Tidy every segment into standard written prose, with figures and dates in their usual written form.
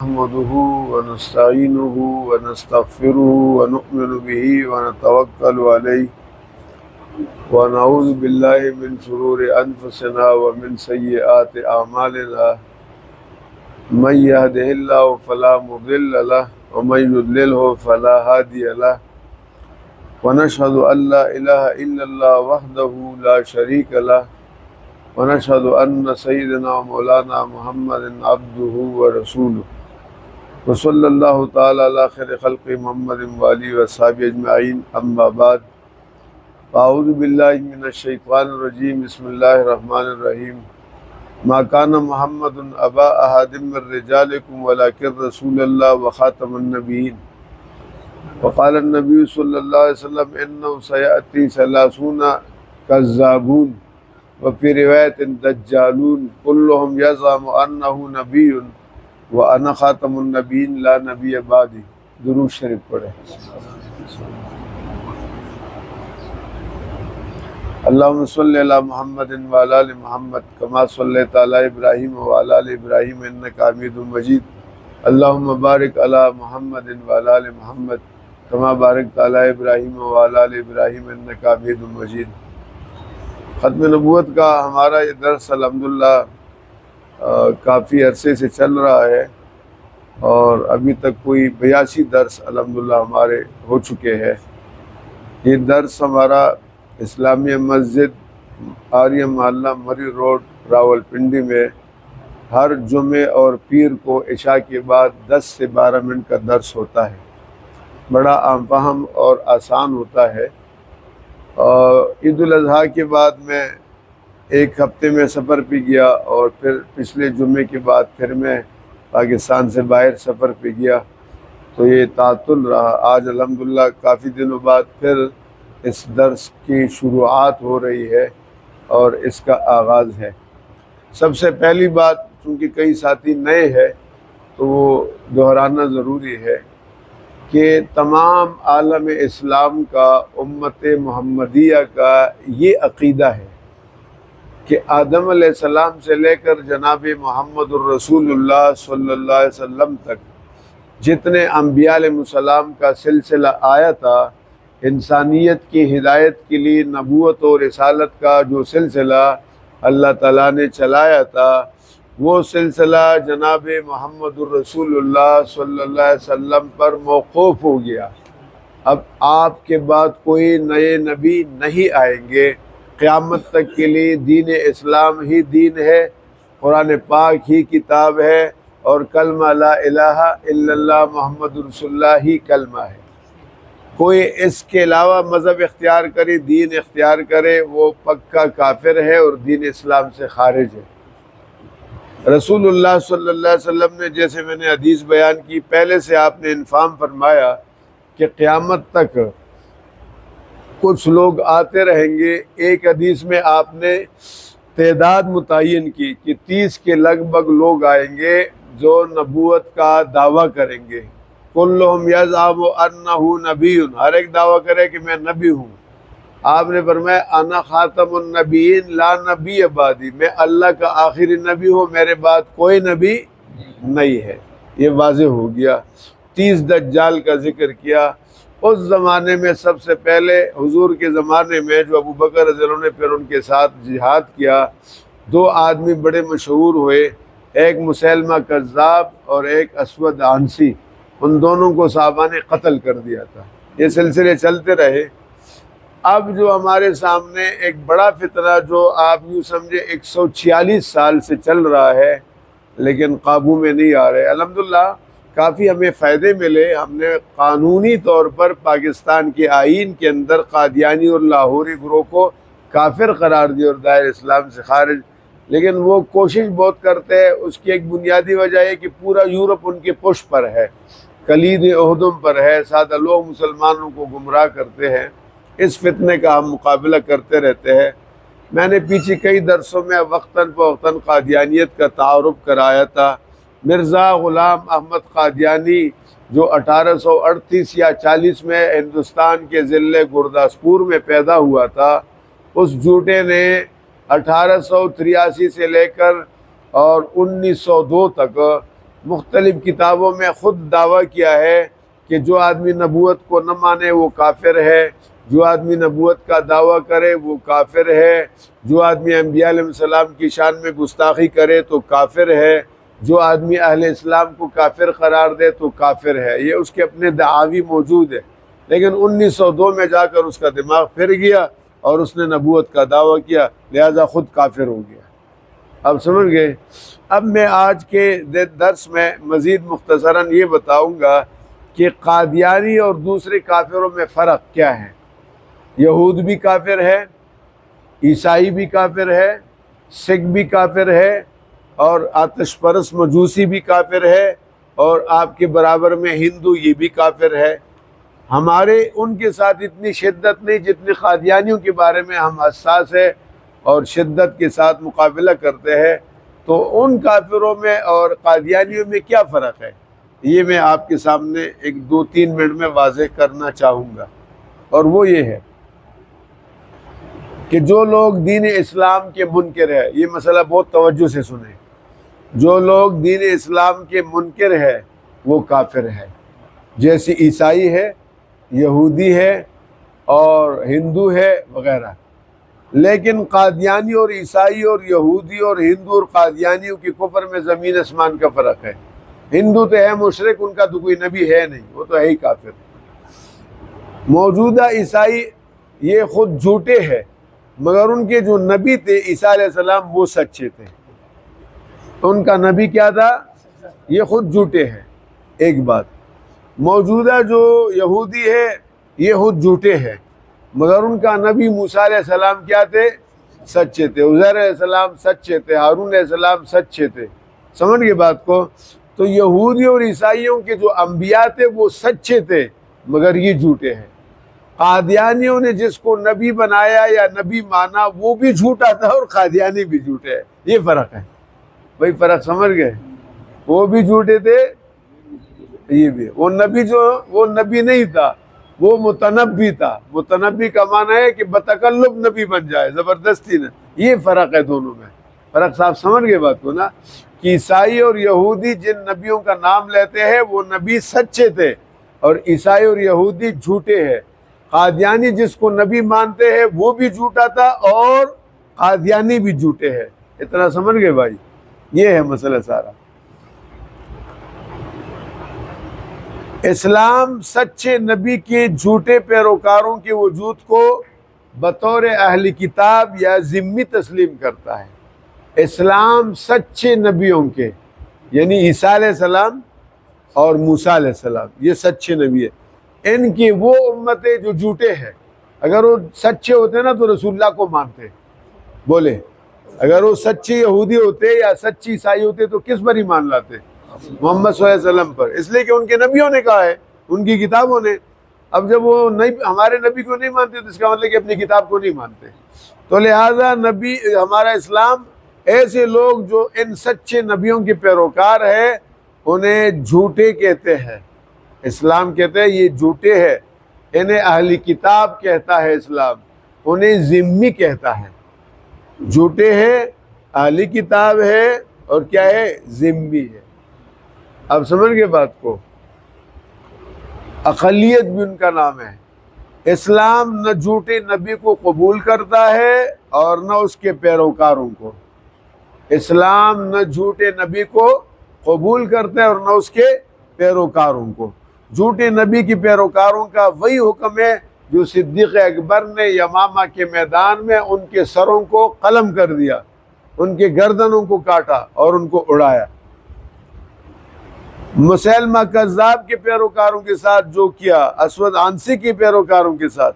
نحمده ونستعينه ونستغفره ونؤمن به ونتوكل عليه ونعوذ بالله من شرور أنفسنا ومن سيئات أعمالنا من يهده الله فلا مضل له ومن يضلله فلا هادي له ونشهد أن لا إله إلا الله وحده لا شريك له ونشهد أن سيدنا ومولانا محمد عبده ورسوله وصلی اللہ تعالی علی خیر خلق محمد وآلہ وصحبہ اجمعین اما بعد اعوذ باللہ من الشیطان الرجیم بسم اللہ الرحمن الرحیم ما کان محمد ابا احد من رجالکم ولکن رسول اللہ وخاتم النبیین وقال النبی صلی اللہ علیہ وسلم انه سیأتی ثلاثون کذابون وفی روایت دجالون كلهم یزعم انه نبی وَأَنَا خَاتَمُ النَّبِيِّينَ لَا نَبِيَّ بَعْدِي۔ درود شریف پڑھیں۔ اللہم صلی علی محمد وعلی آل محمد کما صلیت علی ابراہیم وعلی آل ابراہیم انک حمید مجید۔ اللہم بارک علی محمد وعلی آل محمد کما بارکت علی ابراہیم وعلی آل ابراہیم انک حمید مجید۔ ختم نبوت کا ہمارا یہ درس الحمدللہ کافی عرصے سے چل رہا ہے اور ابھی تک کوئی 82 درس الحمدللہ ہمارے ہو چکے ہیں۔ یہ درس ہمارا اسلامیہ مسجد آریہ محلہ مری روڈ راولپنڈی میں ہر جمعے اور پیر کو عشاء کے بعد 10 سے 12 منٹ کا درس ہوتا ہے۔ بڑا عام فہم اور آسان ہوتا ہے۔ عید الاضحیٰ کے بعد میں ایک ہفتے میں سفر پہ گیا اور پھر پچھلے جمعے کے بعد پھر میں پاکستان سے باہر سفر پہ گیا، تو یہ تعطل رہا۔ آج الحمدللہ کافی دنوں بعد پھر اس درس کی شروعات ہو رہی ہے اور اس کا آغاز ہے۔ سب سے پہلی بات، چونکہ کئی ساتھی نئے ہیں تو وہ دہرانا ضروری ہے کہ تمام عالم اسلام کا، امت محمدیہ کا یہ عقیدہ ہے کہ آدم علیہ السلام سے لے کر جناب محمد الرسول اللہ صلی اللہ علیہ وسلم تک جتنے انبیاء علیہ السلام کا سلسلہ آیا تھا، انسانیت کی ہدایت کے لیے نبوت اور رسالت کا جو سلسلہ اللہ تعالیٰ نے چلایا تھا، وہ سلسلہ جناب محمد الرسول اللہ صلی اللہ علیہ وسلم پر موقوف ہو گیا۔ اب آپ کے بعد کوئی نئے نبی نہیں آئیں گے۔ قیامت تک کے لیے دین اسلام ہی دین ہے، قرآن پاک ہی کتاب ہے، اور کلمہ لا الہ الا اللہ محمد رسول اللہ ہی کلمہ ہے۔ کوئی اس کے علاوہ مذہب اختیار کرے، دین اختیار کرے، وہ پکا کافر ہے اور دین اسلام سے خارج ہے۔ رسول اللہ صلی اللہ علیہ وسلم نے، جیسے میں نے حدیث بیان کی، پہلے سے آپ نے انفارم فرمایا کہ قیامت تک کچھ لوگ آتے رہیں گے۔ ایک حدیث میں آپ نے تعداد متعین کی کہ 30 کے لگ بھگ لوگ آئیں گے جو نبوت کا دعویٰ کریں گے۔ کلہم یزعم انہ نبی، ہر ایک دعویٰ کرے کہ میں نبی ہوں۔ آپ نے فرمایا انا خاتم النبیین لا نبی بعدی، میں اللہ کا آخری نبی ہوں، میرے بعد کوئی نبی نہیں ہے۔ یہ واضح ہو گیا۔ 30 دجال کا ذکر کیا۔ اس زمانے میں سب سے پہلے حضور کے زمانے میں جو ابو بکر رضی اللہ عنہ نے پھر ان کے ساتھ جہاد کیا، 2 آدمی بڑے مشہور ہوئے، ایک مسیلمہ کذاب اور ایک اسود عنسی۔ ان دونوں کو صحابہ نے قتل کر دیا تھا۔ یہ سلسلے چلتے رہے۔ اب جو ہمارے سامنے ایک بڑا فتنہ جو آپ یوں سمجھے 146 سال سے چل رہا ہے لیکن قابو میں نہیں آ رہے، الحمدللہ کافی ہمیں فائدے ملے۔ ہم نے قانونی طور پر پاکستان کے آئین کے اندر قادیانی اور لاہوری گروہ کو کافر قرار دیا اور دائرہ اسلام سے خارج، لیکن وہ کوشش بہت کرتے ہیں۔ اس کی ایک بنیادی وجہ ہے کہ پورا یورپ ان کے پش پر ہے، کلید عہدم پر ہے، سادہ لوگ مسلمانوں کو گمراہ کرتے ہیں۔ اس فتنے کا ہم مقابلہ کرتے رہتے ہیں۔ میں نے پیچھے کئی درسوں میں وقتاً فوقتاً قادیانیت کا تعارف کرایا تھا۔ مرزا غلام احمد قادیانی جو 1838 یا 40 میں ہندوستان کے ضلع گرداسپور میں پیدا ہوا تھا، اس جھوٹے نے 1883 سے لے کر اور 1902 تک مختلف کتابوں میں خود دعویٰ کیا ہے کہ جو آدمی نبوت کو نہ مانے وہ کافر ہے، جو آدمی نبوت کا دعویٰ کرے وہ کافر ہے، جو آدمی انبیاء علیہ السلام کی شان میں گستاخی کرے تو کافر ہے، جو آدمی اہل اسلام کو کافر قرار دے تو کافر ہے۔ یہ اس کے اپنے دعاوی موجود ہے، لیکن 1902 میں جا کر اس کا دماغ پھر گیا اور اس نے نبوت کا دعویٰ کیا، لہذا خود کافر ہو گیا۔ اب سمجھ گئے؟ اب میں آج کے درس میں مزید مختصراً یہ بتاؤں گا کہ قادیانی اور دوسرے کافروں میں فرق کیا ہے۔ یہود بھی کافر ہے، عیسائی بھی کافر ہے، سکھ بھی کافر ہے، اور آتش پرست مجوسی بھی کافر ہے، اور آپ کے برابر میں ہندو یہ بھی کافر ہے۔ ہمارے ان کے ساتھ اتنی شدت نہیں جتنی قادیانیوں کے بارے میں ہم حساس ہے اور شدت کے ساتھ مقابلہ کرتے ہیں۔ تو ان کافروں میں اور قادیانیوں میں کیا فرق ہے، یہ میں آپ کے سامنے 1-2-3 منٹ میں واضح کرنا چاہوں گا، اور وہ یہ ہے کہ جو لوگ دین اسلام کے منکر ہے، یہ مسئلہ بہت توجہ سے سنیں، جو لوگ دین اسلام کے منکر ہے وہ کافر ہے، جیسے عیسائی ہے، یہودی ہے اور ہندو ہے وغیرہ۔ لیکن قادیانی اور عیسائی اور یہودی اور ہندو اور قادیانیوں کی کفر میں زمین آسمان کا فرق ہے۔ ہندو تو ہے مشرک، ان کا تو کوئی نبی ہے نہیں، وہ تو ہے ہی کافر۔ موجودہ عیسائی یہ خود جھوٹے ہیں، مگر ان کے جو نبی تھے عیسیٰ علیہ السلام وہ سچے تھے۔ ان کا نبی کیا تھا؟ یہ خود جھوٹے ہیں۔ ایک بات، موجودہ جو یہودی ہے یہ خود جھوٹے ہیں، مگر ان کا نبی موسیٰ علیہ السلام کیا تھے؟ سچے تھے۔ عزیر علیہ السلام سچے تھے، ہارون علیہ السلام سچے تھے۔ سمجھ گئے بات کو؟ تو یہودی اور عیسائیوں کے جو انبیاء تھے وہ سچے تھے، مگر یہ جھوٹے ہیں۔ قادیانیوں نے جس کو نبی بنایا یا نبی مانا وہ بھی جھوٹا تھا، اور قادیانی بھی جھوٹے ہیں۔ یہ فرق ہے بھائی، فرق سمجھ گئے؟ وہ بھی جھوٹے تھے، یہ بھی۔ وہ نبی نہیں تھا، وہ متنبی تھا۔ متنبی کا معنی ہے کہ بتکلف نبی بن جائے، زبردستی نہ۔ یہ فرق ہے دونوں میں۔ فرق صاحب سمجھ گئے بات کو نا؟ کہ عیسائی اور یہودی جن نبیوں کا نام لیتے ہیں وہ نبی سچے تھے، اور عیسائی اور یہودی جھوٹے ہیں۔ قادیانی جس کو نبی مانتے ہیں وہ بھی جھوٹا تھا، اور قادیانی بھی جھوٹے ہیں۔ اتنا سمجھ گئے بھائی؟ یہ ہے مسئلہ سارا۔ اسلام سچے نبی کے جھوٹے پیروکاروں کے وجود کو بطور اہل کتاب یا ذمی تسلیم کرتا ہے۔ اسلام سچے نبیوں کے، یعنی عیسیٰ علیہ السلام اور موسیٰ علیہ السلام، یہ سچے نبی ہے۔ ان کی وہ امتیں جو جھوٹے ہیں، اگر وہ سچے ہوتے نا تو رسول اللہ کو مانتے۔ بولے، اگر وہ سچے یہودی ہوتے یا سچے عیسائی ہوتے تو کس پر ایمان لاتے؟ محمد صلی اللہ علیہ وسلم پر، اس لیے کہ ان کے نبیوں نے کہا ہے، ان کی کتابوں نے۔ اب جب وہ ہمارے نبی کو نہیں مانتے تو اس کا مطلب کہ اپنی کتاب کو نہیں مانتے۔ تو لہٰذا نبی، ہمارا اسلام ایسے لوگ جو ان سچے نبیوں کے پیروکار ہیں انہیں جھوٹے کہتے ہیں۔ اسلام کہتے ہیں یہ جھوٹے ہیں، انہیں اہلی کتاب کہتا ہے اسلام، انہیں ذمی کہتا ہے۔ جھوٹے ہیں، اہلی کتاب ہے، اور کیا ہے؟ ذمی ہے۔ اب سمجھ گئے بات کو؟ اقلیت بھی ان کا نام ہے۔ اسلام نہ جھوٹے نبی کو قبول کرتا ہے اور نہ اس کے پیروکاروں کو۔ اسلام نہ جھوٹے نبی کو قبول کرتا ہے اور نہ اس کے پیروکاروں کو۔ جھوٹے نبی کے پیروکاروں کا وہی حکم ہے جو صدیق اکبر نے یمامہ کے میدان میں ان کے سروں کو قلم کر دیا، ان کے گردنوں کو کاٹا اور ان کو اڑایا۔ مسیلمہ کذاب کے پیروکاروں کے ساتھ جو کیا، اسود عنسی کے پیروکاروں کے ساتھ،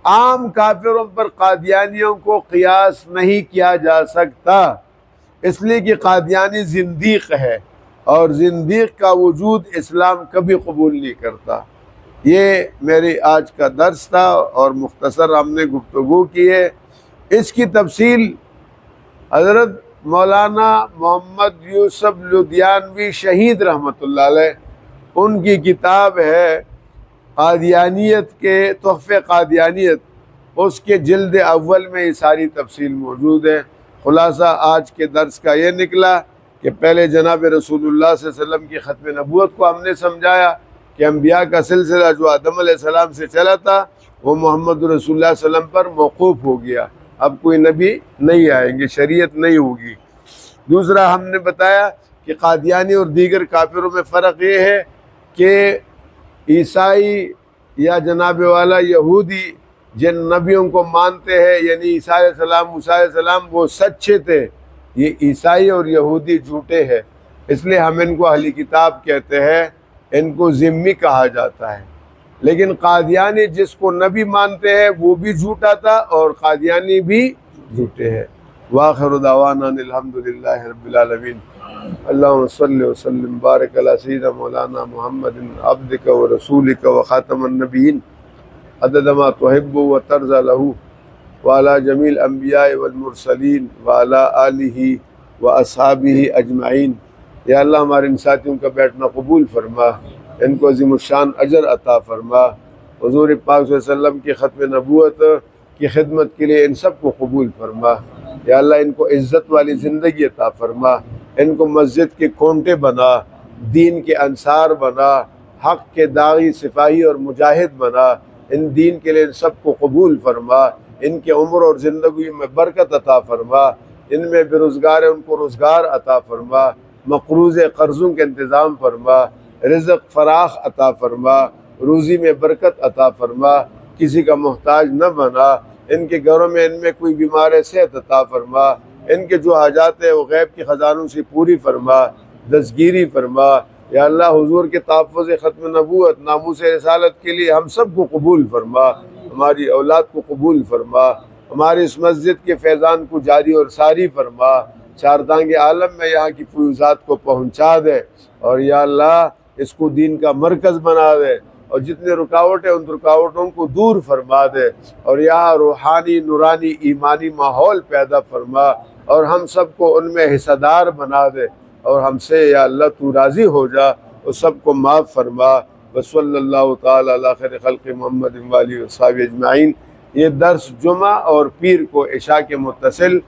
عام کافروں پر قادیانیوں کو قیاس نہیں کیا جا سکتا، اس لیے کہ قادیانی زندیق ہے، اور زندیق کا وجود اسلام کبھی قبول نہیں کرتا۔ یہ میری آج کا درس تھا اور مختصر ہم نے گفتگو کی ہے۔ اس کی تفصیل حضرت مولانا محمد یوسف لدھیانوی شہید رحمۃ اللہ علیہ، ان کی کتاب ہے قادیانیت کے تحفہ قادیانیت، اس کے جلد اول میں یہ ساری تفصیل موجود ہے۔ خلاصہ آج کے درس کا یہ نکلا کہ پہلے جناب رسول اللہ صلی اللہ علیہ وسلم کی ختم نبوت کو ہم نے سمجھایا کہ انبیاء کا سلسلہ جو آدم علیہ السلام سے چلا تھا وہ محمد رسول اللہ صلی اللہ علیہ وسلم پر موقوف ہو گیا، اب کوئی نبی نہیں آئیں گے، شریعت نہیں ہوگی۔ دوسرا ہم نے بتایا کہ قادیانی اور دیگر کافروں میں فرق یہ ہے کہ عیسائی یا جناب والا یہودی جن نبیوں کو مانتے ہیں، یعنی عیسیٰ علیہ السلام، موسیٰ علیہ السلام، وہ سچے تھے، یہ عیسائی اور یہودی جھوٹے ہیں، اس لیے ہم ان کو اہلی کتاب کہتے ہیں، ان کو ذمی کہا جاتا ہے۔ لیکن قادیانی جس کو نبی مانتے ہیں وہ بھی جھوٹا تھا اور قادیانی بھی جھوٹے ہیں۔ وآخر دعوانا الحمدللہ رب العالمین۔ اللہم صلی وسلم بارک علی سیدنا مولانا محمد عبدک ورسولک وخاتم النبیین عدد ما تحب وترضى له وعلى جميع الانبیاء والمرسلین وعلى آلہ واصحابہ اجمعین۔ یا اللہ ہمارے ان ساتھیوں کا بیٹھنا قبول فرما، ان کو عظیم الشان اجر عطا فرما، حضور پاک صلی اللہ علیہ وسلم کی ختم نبوت کی خدمت کے لیے ان سب کو قبول فرما۔ یا اللہ ان کو عزت والی زندگی عطا فرما، ان کو مسجد کے کونٹے بنا، دین کے انصار بنا، حق کے داغی سپاہی اور مجاہد بنا، ان دین کے لیے ان سب کو قبول فرما، ان کے عمر اور زندگی میں برکت عطا فرما، ان میں بے روزگار ہیں ان کو روزگار عطا فرما، مقروض قرضوں کے انتظام فرما، رزق فراخ عطا فرما، روزی میں برکت عطا فرما، کسی کا محتاج نہ بنا، ان کے گھروں میں ان میں کوئی بیمار ہے صحت عطا فرما، ان کے جو حاجات ہیں وہ غیب کے خزانوں سے پوری فرما، دستگیری فرما۔ یا اللہ حضور کے تحفظ ختم نبوت، ناموس رسالت کے لیے ہم سب کو قبول فرما، ہماری اولاد کو قبول فرما، ہماری اس مسجد کے فیضان کو جاری اور ساری فرما، چاردانگ عالم میں یہاں کی فیوزات کو پہنچا دے، اور یا اللہ اس کو دین کا مرکز بنا دے، اور جتنے رکاوٹ ہیں ان رکاوٹوں کو دور فرما دے، اور یہاں روحانی نورانی ایمانی ماحول پیدا فرما، اور ہم سب کو ان میں حصہ دار بنا دے، اور ہم سے یا اللہ تو راضی ہو جا، اور سب کو معاف فرما۔ وصلی اللہ تعالی علی خیر خلق محمد وآلہ وصحبہ اجمعین۔ یہ درس جمعہ اور پیر کو عشاء کے متصل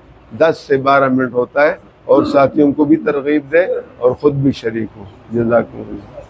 10 سے 12 منٹ ہوتا ہے، اور ساتھیوں کو بھی ترغیب دے اور خود بھی شریک ہو۔ جزاکم اللہ۔